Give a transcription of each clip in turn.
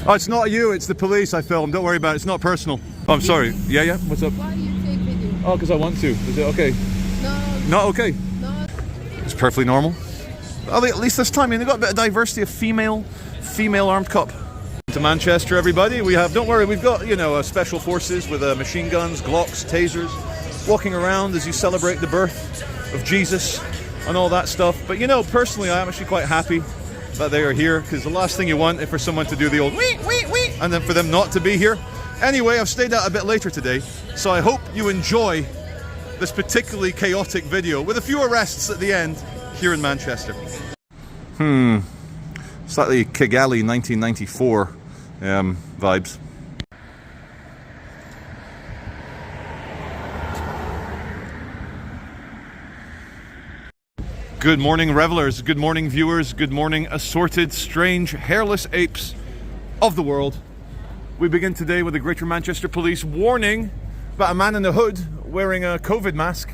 Oh, it's not you, it's the police I filmed. Don't worry about it, it's not personal. Oh, I'm sorry. Yeah, what's up? Why you take video? Oh, because I want to. Is it okay? No. Not okay? No. It's perfectly normal. Oh, at least this time, they've got a bit of diversity of female armed cop. To Manchester, everybody. We have, don't worry, we've got, you know, special forces with machine guns, Glocks, tasers, walking around as you celebrate the birth of Jesus and all that stuff. But, you know, personally, I am actually quite happy that they are here, because the last thing you want is for someone to do the old wee, wee, wee, and then for them not to be here. Anyway, I've stayed out a bit later today, so I hope you enjoy this particularly chaotic video with a few arrests at the end here in Manchester. Slightly Kigali 1994 vibes. Good morning, revelers. Good morning, viewers. Good morning, assorted, strange, hairless apes of the world. We begin today with the Greater Manchester Police warning about a man in the hood wearing a COVID mask.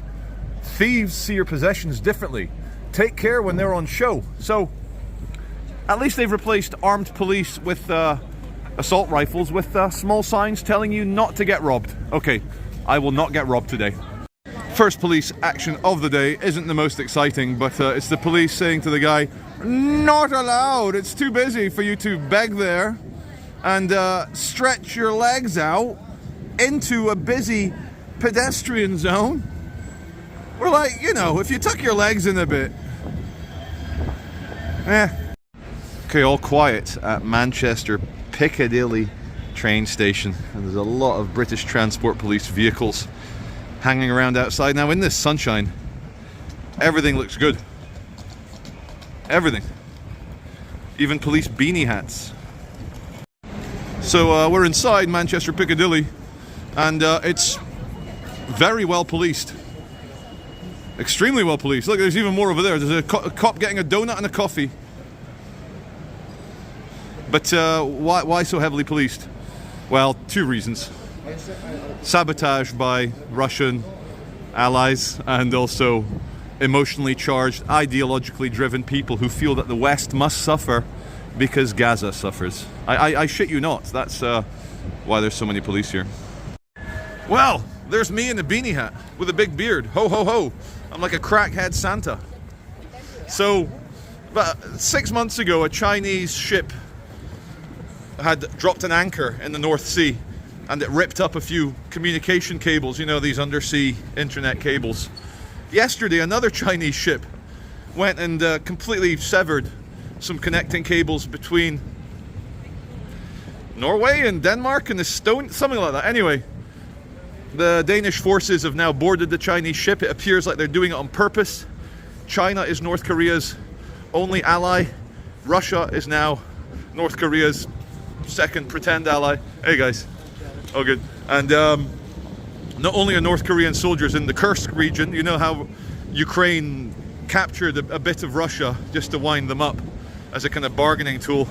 Thieves see your possessions differently. Take care when they're on show. So, at least they've replaced armed police with assault rifles with small signs telling you not to get robbed. Okay, I will not get robbed today. First police action of the day isn't the most exciting, but it's the police saying to the guy, "Not allowed, it's too busy for you to beg there and stretch your legs out into a busy pedestrian zone." We're like, you know, if you tuck your legs in a bit. Okay, all quiet at Manchester Piccadilly train station, and there's a lot of British Transport Police vehicles hanging around outside. Now in this sunshine, everything looks good. Everything. Even police beanie hats. So we're inside Manchester Piccadilly, and it's very well policed. Extremely well policed. Look, there's even more over there. There's a cop getting a donut and a coffee. But why so heavily policed? Well, two reasons. Sabotage by Russian allies, and also emotionally charged, ideologically driven people who feel that the West must suffer because Gaza suffers. I shit you not. That's why there's so many police here. Well, there's me in a beanie hat with a big beard. Ho, ho, ho. I'm like a crackhead Santa. So, about 6 months ago, a Chinese ship had dropped an anchor in the North Sea, and it ripped up a few communication cables, you know, these undersea internet cables. Yesterday, another Chinese ship went and completely severed some connecting cables between Norway and Denmark and Estonia, something like that. Anyway, the Danish forces have now boarded the Chinese ship. It appears like they're doing it on purpose. China is North Korea's only ally. Russia is now North Korea's second pretend ally. Hey guys. Oh good. And not only are North Korean soldiers in the Kursk region, you know how Ukraine captured a bit of Russia just to wind them up as a kind of bargaining tool.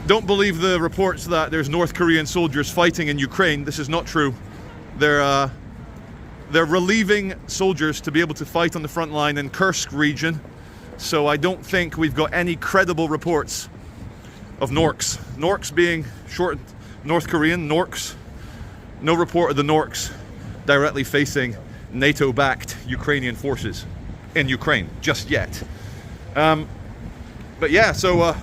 Don't believe the reports that there's North Korean soldiers fighting in Ukraine. This is not true. They're relieving soldiers to be able to fight on the front line in Kursk region. So I don't think we've got any credible reports of Norks. Norks being short North Korean, Norks. No report of the Norks directly facing NATO-backed Ukrainian forces in Ukraine just yet. But yeah, so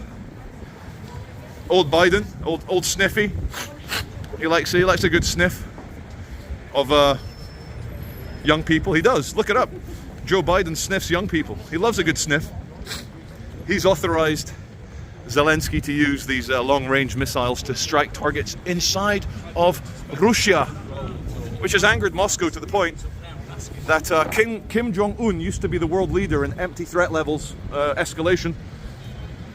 old Biden, old Sniffy, he likes a good sniff of young people. He does. Look it up. Joe Biden sniffs young people. He loves a good sniff. He's authorized Zelensky to use these long-range missiles to strike targets inside of Russia, which has angered Moscow to the point that Kim Jong-un used to be the world leader in empty threat levels escalation,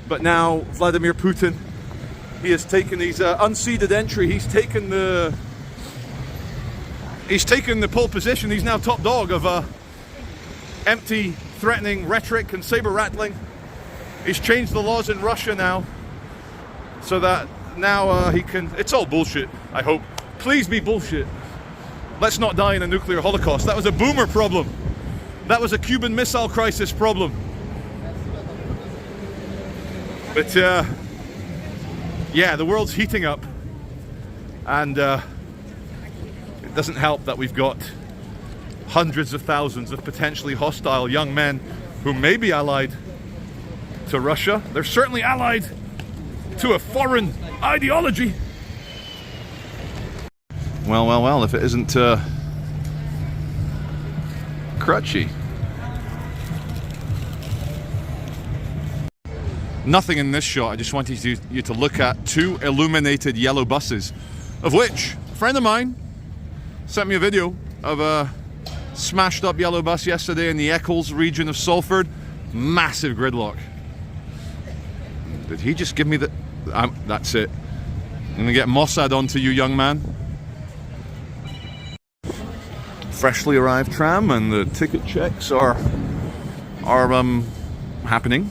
but now Vladimir Putin, he has taken these unseeded entry. He's taken the pole position. He's now top dog of empty, threatening rhetoric and saber rattling. He's changed the laws in Russia now, so that now he can. It's all bullshit. I hope. Please be bullshit. Let's not die in a nuclear holocaust. That was a boomer problem. That was a Cuban Missile Crisis problem. But Yeah, the world's heating up, and it doesn't help that we've got hundreds of thousands of potentially hostile young men who may be allied to Russia. They're certainly allied to a foreign ideology. Well, well, well, if it isn't Crutchy. Nothing in this shot. I just wanted you to look at two illuminated yellow buses, of which a friend of mine sent me a video of a smashed up yellow bus yesterday in the Eccles region of Salford. Massive gridlock. Did he just give me the... that's it. I'm gonna get Mossad onto you, young man. Freshly arrived tram, and the ticket checks are happening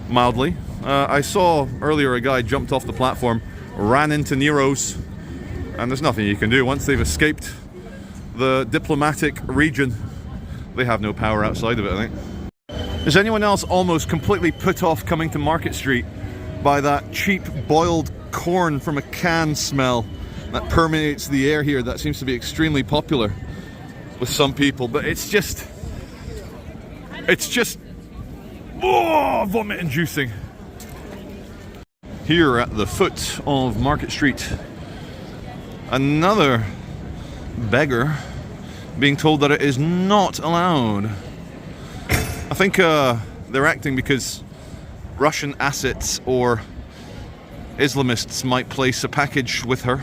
mildly. I saw earlier a guy jumped off the platform, ran into Nero's, and there's nothing you can do. Once they've escaped the diplomatic region, they have no power outside of it, I think. Is anyone else almost completely put off coming to Market Street by that cheap boiled corn from a can smell that permeates the air here? That seems to be extremely popular with some people, but it's just vomit inducing. Here at the foot of Market Street, another beggar being told that it is not allowed. I think they're acting because Russian assets or Islamists might place a package with her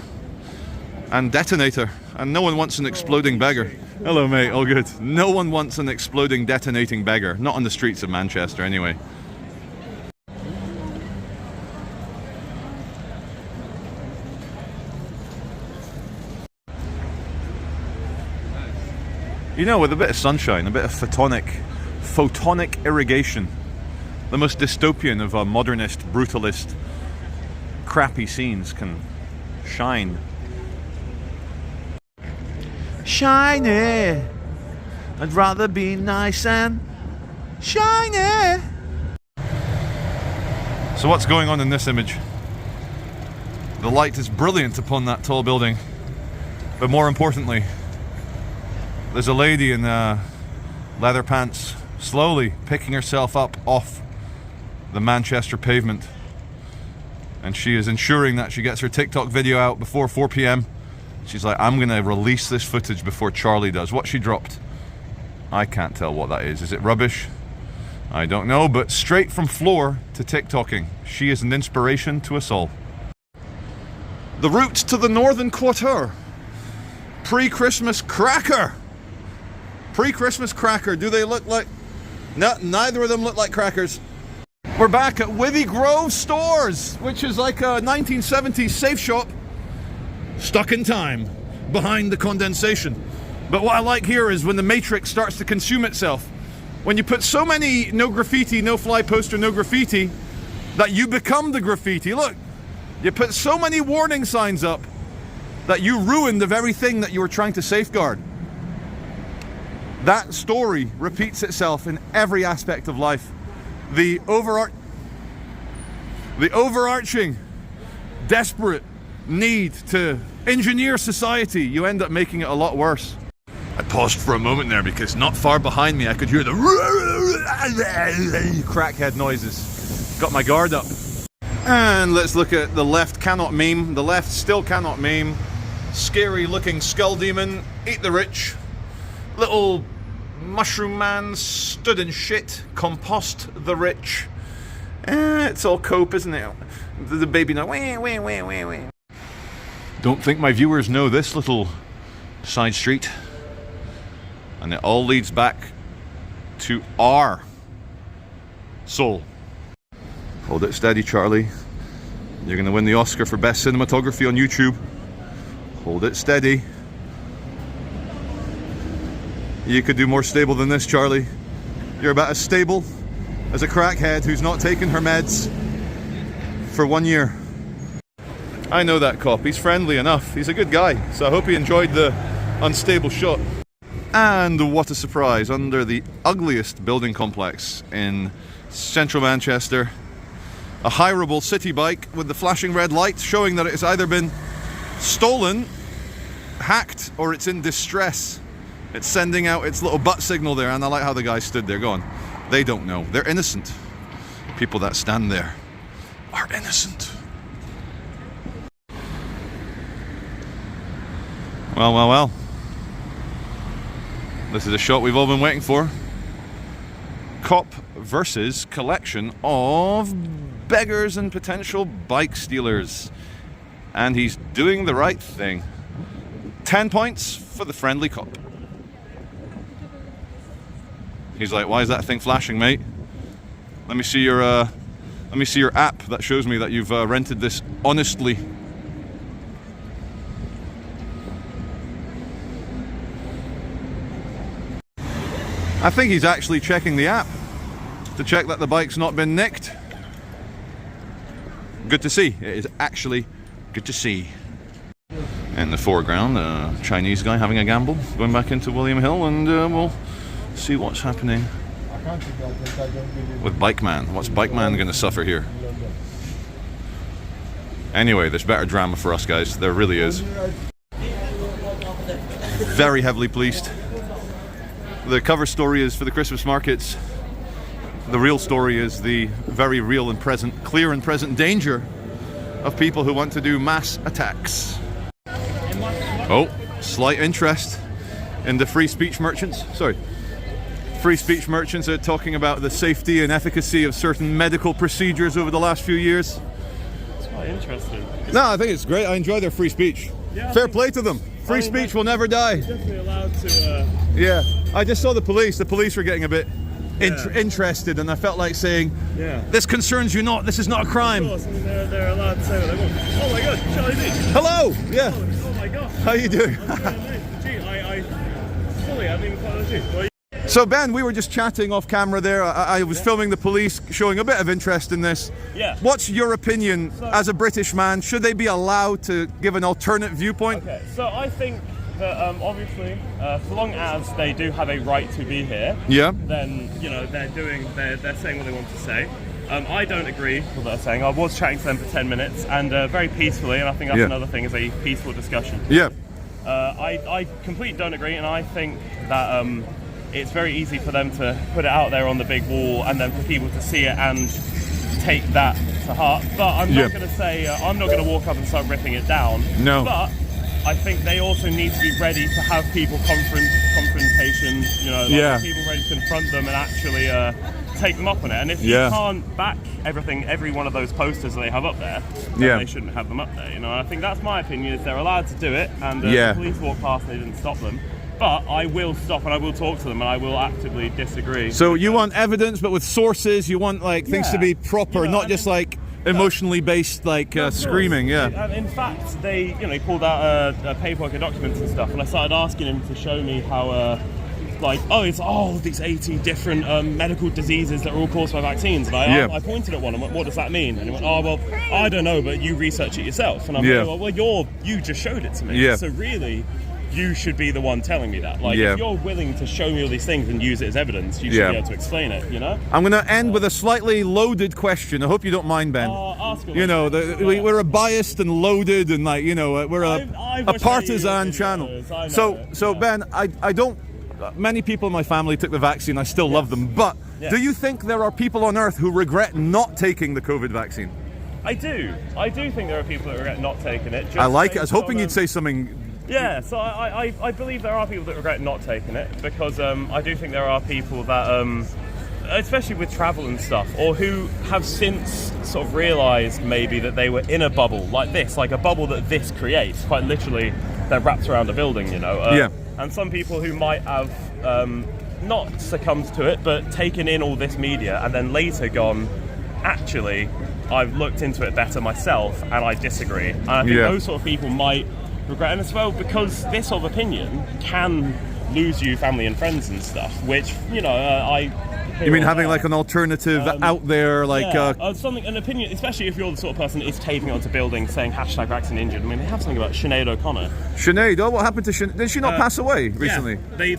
and detonate her, and no one wants an exploding beggar. Hello mate, all good. No one wants an exploding, detonating beggar. Not on the streets of Manchester anyway. You know, with a bit of sunshine, a bit of photonic irrigation, the most dystopian of modernist, brutalist, crappy scenes can shine. Shiny. I'd rather be nice and shiny. So what's going on in this image? The light is brilliant upon that tall building, but more importantly, there's a lady in leather pants slowly picking herself up off the Manchester pavement, and she is ensuring that she gets her TikTok video out before 4 p.m. She's like, I'm gonna release this footage before Charlie does. What she dropped, I can't tell what that is. Is it rubbish? I don't know, but straight from floor to TikToking, she is an inspiration to us all. The route to the Northern Quarter. Pre-Christmas cracker. Pre-Christmas cracker. Do they look like... No, neither of them look like crackers. We're back at Withy Grove Stores, which is like a 1970s safe shop. Stuck in time, behind the condensation. But what I like here is when the matrix starts to consume itself. When you put so many no graffiti, no fly poster, no graffiti, that you become the graffiti. Look, you put so many warning signs up that you ruin the very thing that you were trying to safeguard. That story repeats itself in every aspect of life. The overarching, desperate need to engineer society, you end up making it a lot worse. I paused for a moment there because not far behind me I could hear the crackhead noises. Got my guard up. And let's look at the left cannot meme. The left still cannot meme. Scary looking skull demon, eat the rich. Little mushroom man stood in shit, compost the rich. It's all cope, isn't it? The baby now. Wah. Don't think my viewers know this little side street. And it all leads back to our soul. Hold it steady, Charlie. You're going to win the Oscar for Best Cinematography on YouTube. Hold it steady. You could do more stable than this, Charlie. You're about as stable as a crackhead who's not taken her meds for 1 year. I know that cop. He's friendly enough. He's a good guy. So I hope he enjoyed the unstable shot. And what a surprise, under the ugliest building complex in central Manchester, a hireable city bike with the flashing red lights showing that it's either been stolen, hacked, or it's in distress. It's sending out its little butt signal there, and I like how the guy stood there going, they don't know. They're innocent. People that stand there are innocent. Well, well, well. This is a shot we've all been waiting for. Cop versus collection of beggars and potential bike stealers. And he's doing the right thing. 10 points for the friendly cop. He's like, why is that thing flashing, mate? Let me see your app that shows me that you've rented this honestly. I think he's actually checking the app to check that the bike's not been nicked. Good to see. It is actually good to see. In the foreground, a Chinese guy having a gamble, going back into William Hill, and we'll see what's happening with Bike Man. What's Bike Man going to suffer here? Anyway, there's better drama for us, guys. There really is. Very heavily policed. The cover story is for the Christmas markets. The real story is the very real and present, clear and present danger of people who want to do mass attacks. Oh, slight interest in the free speech merchants. Sorry. Free speech merchants are talking about the safety and efficacy of certain medical procedures over the last few years. It's quite interesting. No, I think it's great. I enjoy their free speech. Yeah, fair play to them. Free speech will never die. Definitely allowed to. Yeah, I just saw the police. The police were getting a bit interested, and I felt like saying, "This concerns you not. This is not a crime." Of course, I mean, they're allowed to say what they want. Oh my God, Charlie D. Hello. Yeah. Oh my God. How you doing? Gee, I hadn't even thought of you. So Ben, we were just chatting off camera there. I was filming the police showing a bit of interest in this. Yeah. What's your opinion as a British man? Should they be allowed to give an alternate viewpoint? Okay, so I think that obviously, so long as they do have a right to be here, then they're saying what they want to say. I don't agree with what they're saying. I was chatting to them for 10 minutes and very peacefully, and I think that's another thing, is a peaceful discussion. Yeah. I completely don't agree, and I think that it's very easy for them to put it out there on the big wall and then for people to see it and take that to heart. But I'm not going to say, I'm not going to walk up and start ripping it down. No. But I think they also need to be ready to have people confrontation, people ready to confront them and actually take them up on it. And if you can't back every one of those posters that they have up there, then they shouldn't have them up there. And I think that's my opinion, is they're allowed to do it, and the police walked past and they didn't stop them. But I will stop and I will talk to them and I will actively disagree. So you want evidence, but with sources. You want things to be proper, not just emotionally based, screaming. And in fact, they pulled out a paperwork of documents and stuff, and I started asking him to show me how it's all these 80 different medical diseases that are all caused by vaccines. And I pointed at one and went, what does that mean? And he went, oh, well, I don't know, but you research it yourself. And I'm like, well, you just showed it to me. So really, you should be the one telling me that. If you're willing to show me all these things and use it as evidence, you should be able to explain it, I'm going to end with a slightly loaded question. I hope you don't mind, Ben. Ask me. We're a biased and loaded and we're a partisan channel. So Ben, I don't... Many people in my family took the vaccine. I still love them. But do you think there are people on Earth who regret not taking the COVID vaccine? I do. I do think there are people that regret not taking it. I like it. I was hoping you'd say something... Yeah, so I believe there are people that regret not taking it, because I do think there are people that, especially with travel and stuff, or who have since sort of realised maybe that they were in a bubble like this, like a bubble that this creates, quite literally, they're wrapped around a building, And some people who might have not succumbed to it, but taken in all this media and then later gone, actually, I've looked into it better myself and I disagree. And I think those sort of people might regret it as well, because this sort of opinion can lose you family and friends and stuff, which, You mean having an alternative out there, something, an opinion, especially if you're the sort of person that is taping onto buildings saying #vaccine injured. I mean, they have something about Sinead O'Connor. Sinead, what happened to Sinead? Did she not pass away recently? They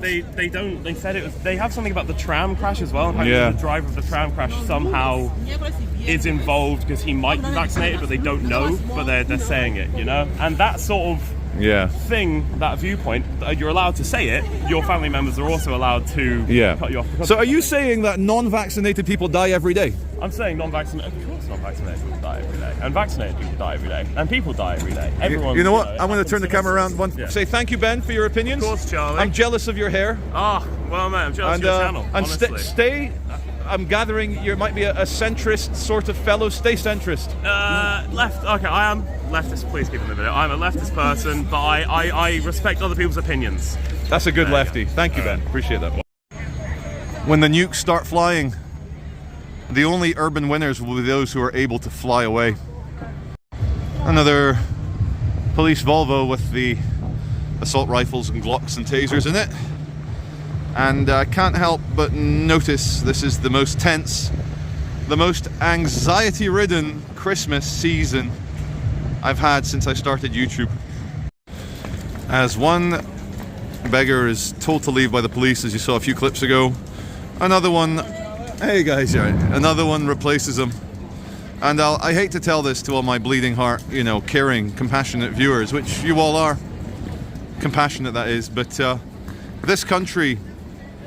don't. They said it was. They have something about the tram crash as well, and how the driver of the tram crash somehow is involved because he might be vaccinated, but they don't know, but they're saying it, you know? And that sort of thing, that viewpoint, you're allowed to say it. Your family members are also allowed to cut you off. So are you saying that non-vaccinated people die every day? I'm saying non-vaccinated, of course non-vaccinated people die every day. And vaccinated people die every day. And people die every day. Everyone. You know what? I'm going to turn the camera around. Say thank you, Ben, for your opinions. Of course, Charlie. I'm jealous of your hair. Oh, well, mate, I'm jealous of your channel, and stay... I'm gathering you might be a centrist sort of fellow. Stay centrist. Left. Okay, I am leftist. Please keep in the video. I'm a leftist person, but I respect other people's opinions. That's a good lefty. Thank you, Ben. Appreciate that. When the nukes start flying, the only urban winners will be those who are able to fly away. Another police Volvo with the assault rifles and Glocks and tasers in it. And I can't help but notice this is the most tense, the most anxiety-ridden Christmas season I've had since I started YouTube. As one beggar is told to leave by the police, as you saw a few clips ago, another one, hey guys, another one replaces him. And I hate to tell this to all my bleeding heart, you know, caring, compassionate viewers, which you all are, compassionate that is, but this country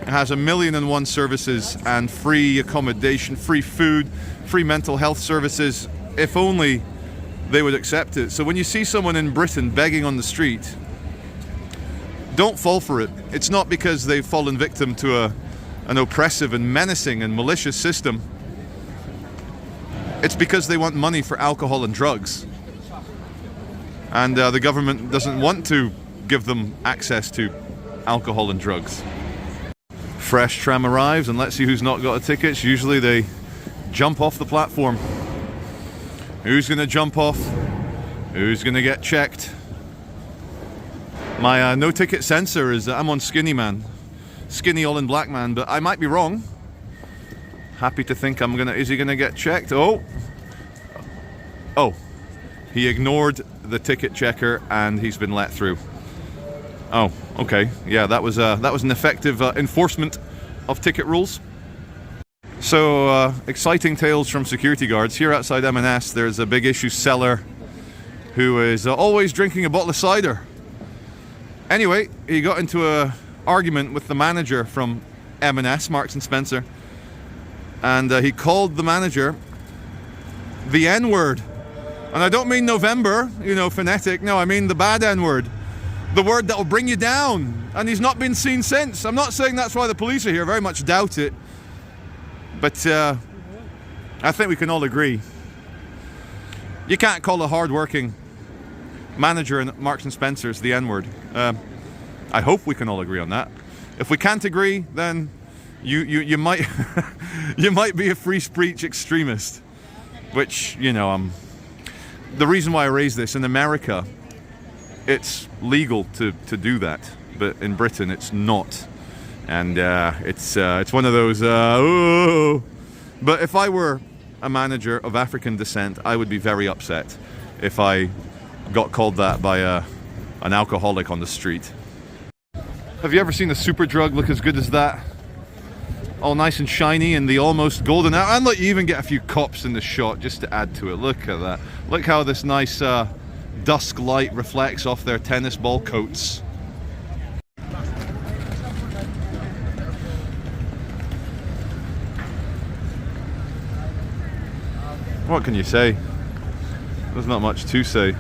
has 1,000,001 services and free accommodation, free food, free mental health services, if only they would accept it. So when you see someone in Britain begging on the street, don't fall for it. It's not because they've fallen victim to an oppressive and menacing and malicious system. It's because they want money for alcohol and drugs. And the government doesn't want to give them access to alcohol and drugs. Fresh tram arrives, and let's see who's not got a ticket. Usually they jump off the platform. Who's going to jump off? Who's going to get checked? My no ticket sensor is I'm on skinny man. Skinny all in black man, but I might be wrong. Happy to think I'm gonna... Is he going to get checked? Oh, he ignored the ticket checker and he's been let through. Oh, okay. Yeah, that was an effective enforcement of ticket rules. So, exciting tales from security guards. Here outside M&S, there's a big issue seller who is always drinking a bottle of cider. Anyway, he got into an argument with the manager from M&S, Marks and Spencer, and he called the manager the N-word. And I don't mean November, you know, phonetic. No, I mean the bad N-word. The word that will bring you down. And he's not been seen since. I'm not saying that's why the police are here. Very much doubt it. But I think we can all agree. You can't call a hard-working manager in Marks and Spencer's the N-word. I hope we can all agree on that. If we can't agree, then you might you might be a free speech extremist. Which, you know, the reason why I raise this, in America, it's legal to do that, but in Britain it's not, and it's one of those. But if I were a manager of African descent, I would be very upset if I got called that by an alcoholic on the street. Have you ever seen a super drug look as good as that? All nice and shiny and the almost golden hour, and look, you even get a few cops in the shot just to add to it. Look at that. Look how this nice dusk light reflects off their tennis ball coats. What can you say? There's not much to say.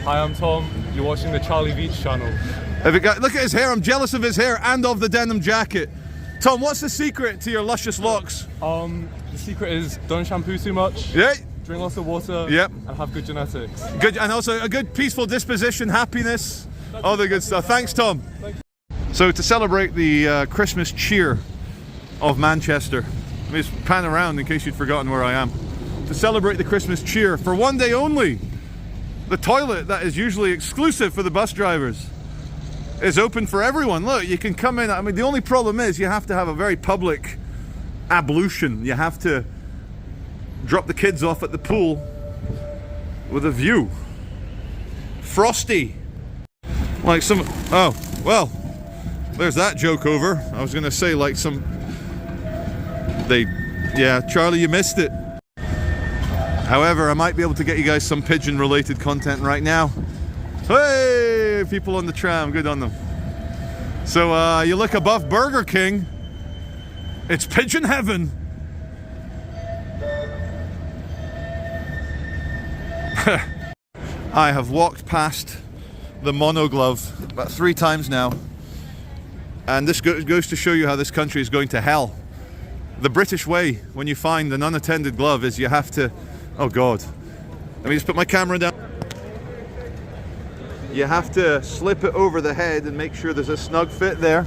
Hi, I'm Tom. You're watching the Charlie Beach channel. Look at his hair. I'm jealous of his hair and of the denim jacket. Tom, what's the secret to your luscious locks? The secret is don't shampoo too much. Yeah. Drink lots of water. Yep. And have good genetics. Good, and also a good peaceful disposition, happiness, all the good stuff. Thanks, Tom. Thank you. So to celebrate the Christmas cheer of Manchester, let me just pan around in case you'd forgotten where I am. To celebrate the Christmas cheer for one day only, the toilet that is usually exclusive for the bus drivers is open for everyone. Look, you can come in. I mean, the only problem is you have to have a very public ablution. You have to drop the kids off at the pool with a view. Frosty. Like some... Oh, well, there's that joke over. I was going to say like some... They Yeah, Charlie, you missed it. However, I might be able to get you guys some pigeon-related content right now. Hey, people on the tram, good on them. So you look above Burger King, it's pigeon heaven. I have walked past the mono glove about 3 times now, and this goes to show you how this country is going to hell. The British way, when you find an unattended glove, is you have to... Oh God. Let me just put my camera down. You have to slip it over the head and make sure there's a snug fit there.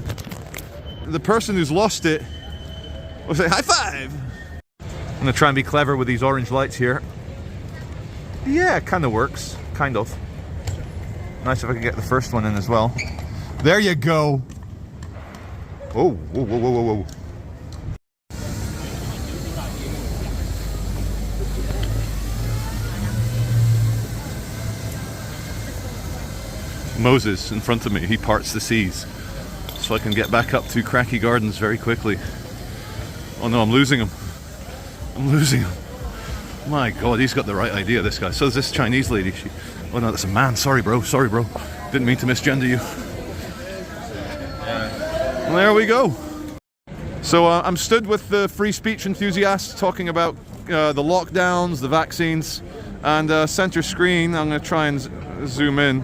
The person who's lost it will say, high five! I'm gonna try and be clever with these orange lights here. Yeah, it kind of works. Kind of. Nice if I could get the first one in as well. There you go. Oh, whoa, whoa, whoa, whoa, whoa. Moses in front of me, he parts the seas so I can get back up to Cracky Gardens very quickly. Oh no, I'm losing him. I'm losing him. My God, he's got the right idea, this guy. So is this Chinese lady. Oh no, that's a man. Sorry bro, didn't mean to misgender you. Well, there we go. So I'm stood with the free speech enthusiasts talking about the lockdowns, the vaccines, and center screen, I'm going to try and zoom in.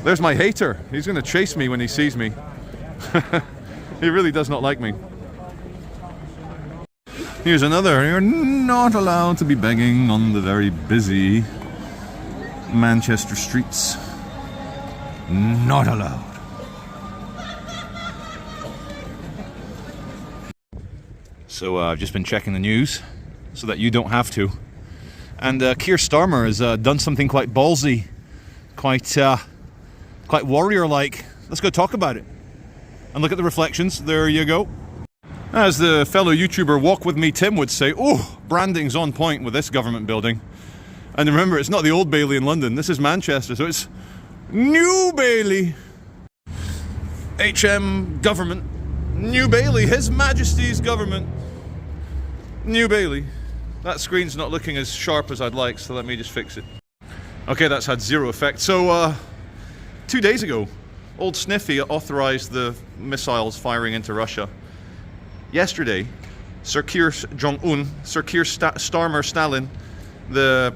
There's my hater. He's going to chase me when he sees me. He really does not like me. Here's another. You're not allowed to be begging on the very busy Manchester streets. Not allowed. So I've just been checking the news so that you don't have to. And Keir Starmer has done something quite ballsy, quite warrior-like. Let's go talk about it. And look at the reflections. There you go. As the fellow YouTuber Walk With Me Tim would say, oh, branding's on point with this government building. And remember, it's not the Old Bailey in London. This is Manchester, so it's New Bailey. HM government. New Bailey. His Majesty's government. New Bailey. That screen's not looking as sharp as I'd like, so let me just fix it. Okay, that's had zero effect. So, 2 days ago, old Sniffy authorized the missiles firing into Russia. Yesterday, Sir Keir Jong-un, Sir Keir Starmer Stalin, the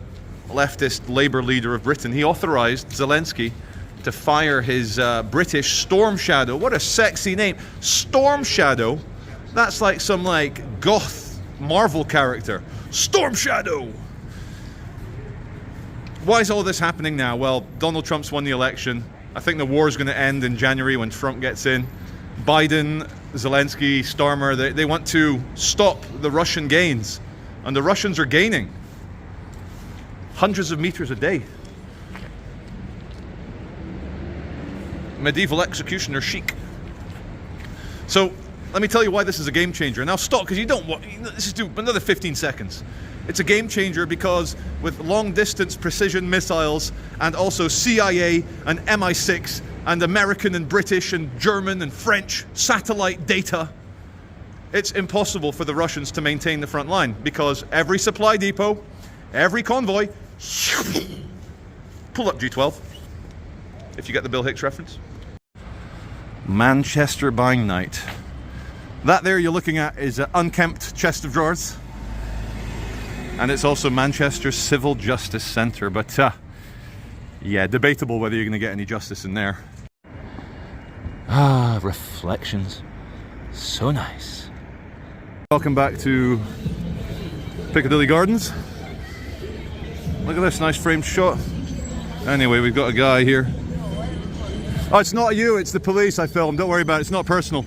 leftist Labour leader of Britain, he authorized Zelensky to fire his British Storm Shadow. What a sexy name. Storm Shadow. That's like some goth Marvel character. Storm Shadow. Why is all this happening now? Well, Donald Trump's won the election. I think the war is going to end in January when Trump gets in. Biden, Zelensky, Starmer, they want to stop the Russian gains. And the Russians are gaining hundreds of meters a day. Medieval executioner chic. So, let me tell you why this is a game changer. Now stop, because you don't want... Let's just do another 15 seconds. It's a game changer because with long-distance precision missiles and also CIA and MI6 and American and British and German and French satellite data, it's impossible for the Russians to maintain the front line because every supply depot, every convoy, pull up G12, if you get the Bill Hicks reference. Manchester buying night. That there you're looking at is an unkempt chest of drawers. And it's also Manchester's Civil Justice Centre, but yeah, debatable whether you're going to get any justice in there. Ah, reflections. So nice. Welcome back to Piccadilly Gardens. Look at this nice framed shot. Anyway, we've got a guy here. Oh, it's not you, it's the police I filmed. Don't worry about it, it's not personal.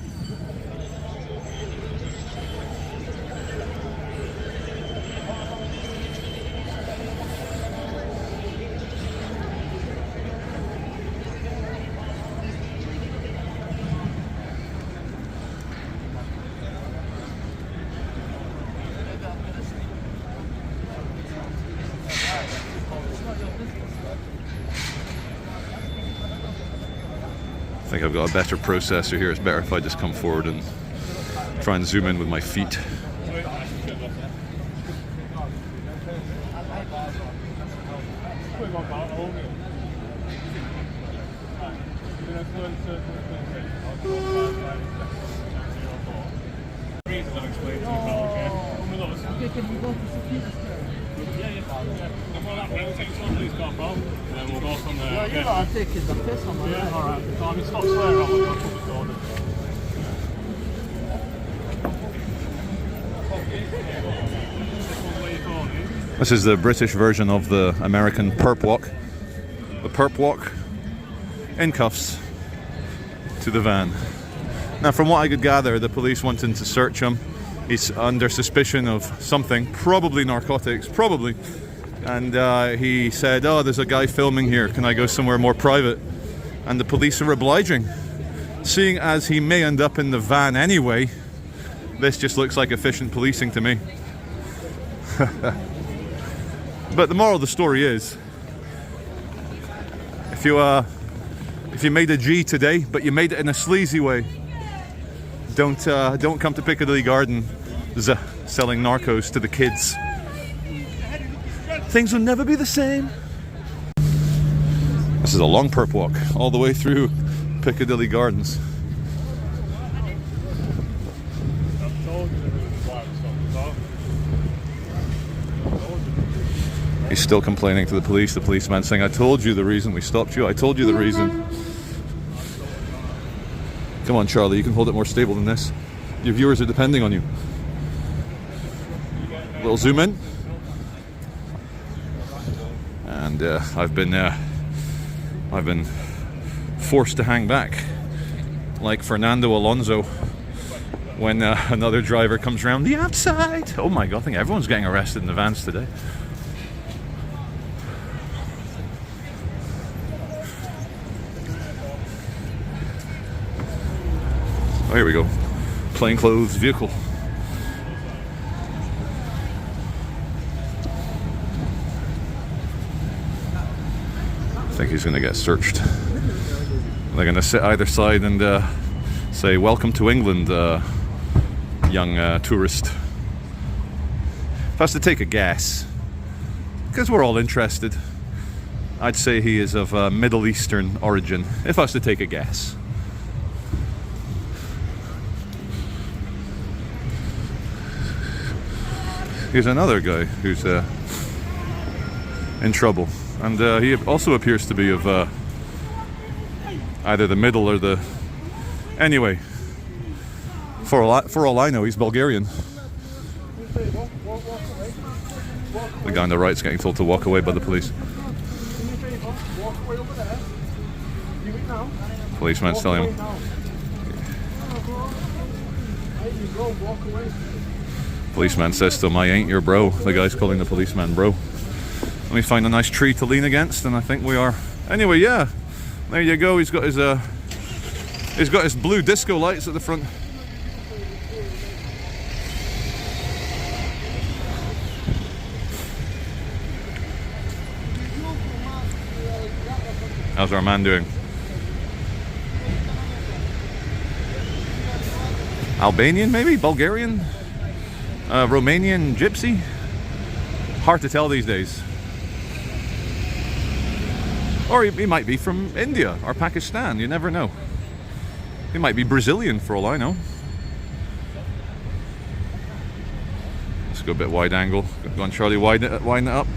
I think I've got a better processor here. It's better if I just come forward and try and zoom in with my feet. This is the British version of the American perp walk. The perp walk in cuffs to the van. Now, from what I could gather, the police wanted to search him. He's under suspicion of something, probably narcotics, probably. And he said, "Oh, there's a guy filming here. Can I go somewhere more private?" And the police are obliging. Seeing as he may end up in the van anyway, this just looks like efficient policing to me. But the moral of the story is, if you made a G today, but you made it in a sleazy way, don't come to Piccadilly Gardens selling narcos to the kids. Things will never be the same. This is a long perp walk all the way through Piccadilly Gardens. He's still complaining to the police. The policeman saying, "I told you the reason we stopped you. I told you the reason." Come on, Charlie, you can hold it more stable than this. Your viewers are depending on you. A little zoom in. And I've been forced to hang back, like Fernando Alonso when another driver comes around the outside. Oh my God! I think everyone's getting arrested in the vans today. Oh, here we go. Plainclothes vehicle. I think he's going to get searched. They're going to sit either side and say, "Welcome to England, young tourist." If I was to take a guess, because we're all interested, I'd say he is of Middle Eastern origin, if I was to take a guess. Here's another guy who's in trouble, and he also appears to be of either the middle or the... Anyway, for all I know, he's Bulgarian. The guy on the right's getting told to walk away by the police. Policeman's telling him. Policeman says to him, "I ain't your bro." The guy's calling the policeman bro. Let me find a nice tree to lean against, and I think we are. Anyway, yeah, there you go. He's got his blue disco lights at the front. How's our man doing? Albanian, maybe? Bulgarian? Romanian gypsy? Hard to tell these days. Or he might be from India or Pakistan, you never know. He might be Brazilian for all I know. Let's go a bit wide angle. Go on, Charlie, widen it up.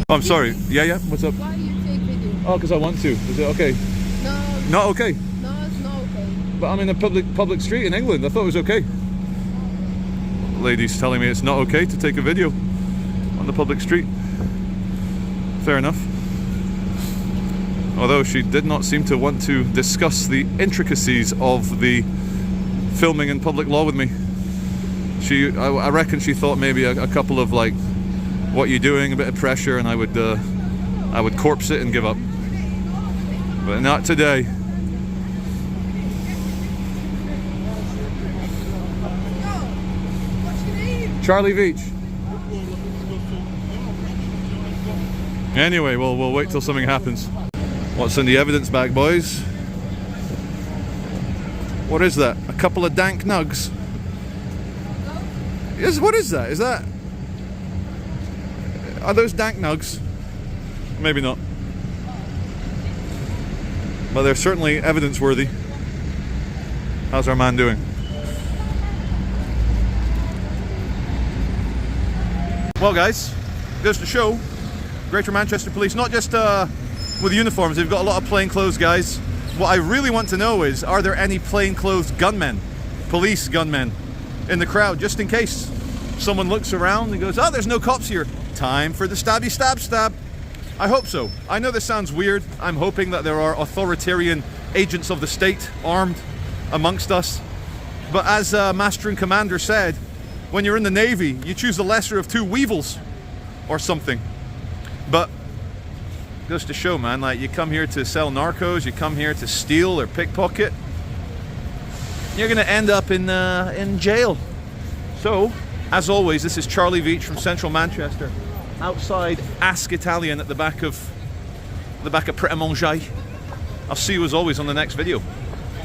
Oh, I'm sorry. Yeah. What's up? Why you take video? Oh, because I want to. Is it okay? No. Not okay? No, it's not okay. But I'm in a public street in England. I thought it was okay. Lady's telling me it's not okay to take a video on the public street. Fair enough. Although she did not seem to want to discuss the intricacies of the filming in public law with me. I reckon she thought maybe a couple of like, "What you doing?" a bit of pressure, and I would corpse it and give up. But not today. Charlie Veach. Anyway, we'll wait till something happens. What's in the evidence bag, boys? What is that? A couple of dank nugs? Yes, what is that? Is that... Are those dank nugs? Maybe not. But they're certainly evidence-worthy. How's our man doing? Well, guys, goes to show Greater Manchester Police, not just with uniforms, they've got a lot of plainclothes guys. What I really want to know is, are there any plainclothes gunmen, police gunmen, in the crowd, just in case someone looks around and goes, oh, there's no cops here. Time for the stabby stab stab. I hope so. I know this sounds weird. I'm hoping that there are authoritarian agents of the state armed amongst us. But as Master and Commander said, when you're in the Navy, you choose the lesser of two weevils or something. But goes to show, man, like, you come here to sell narcos, you come here to steal or pickpocket, you're gonna end up in jail. So, as always, this is Charlie Veach from Central Manchester, outside Ask Italian at the back of Pret a Manger. I'll see you as always on the next video.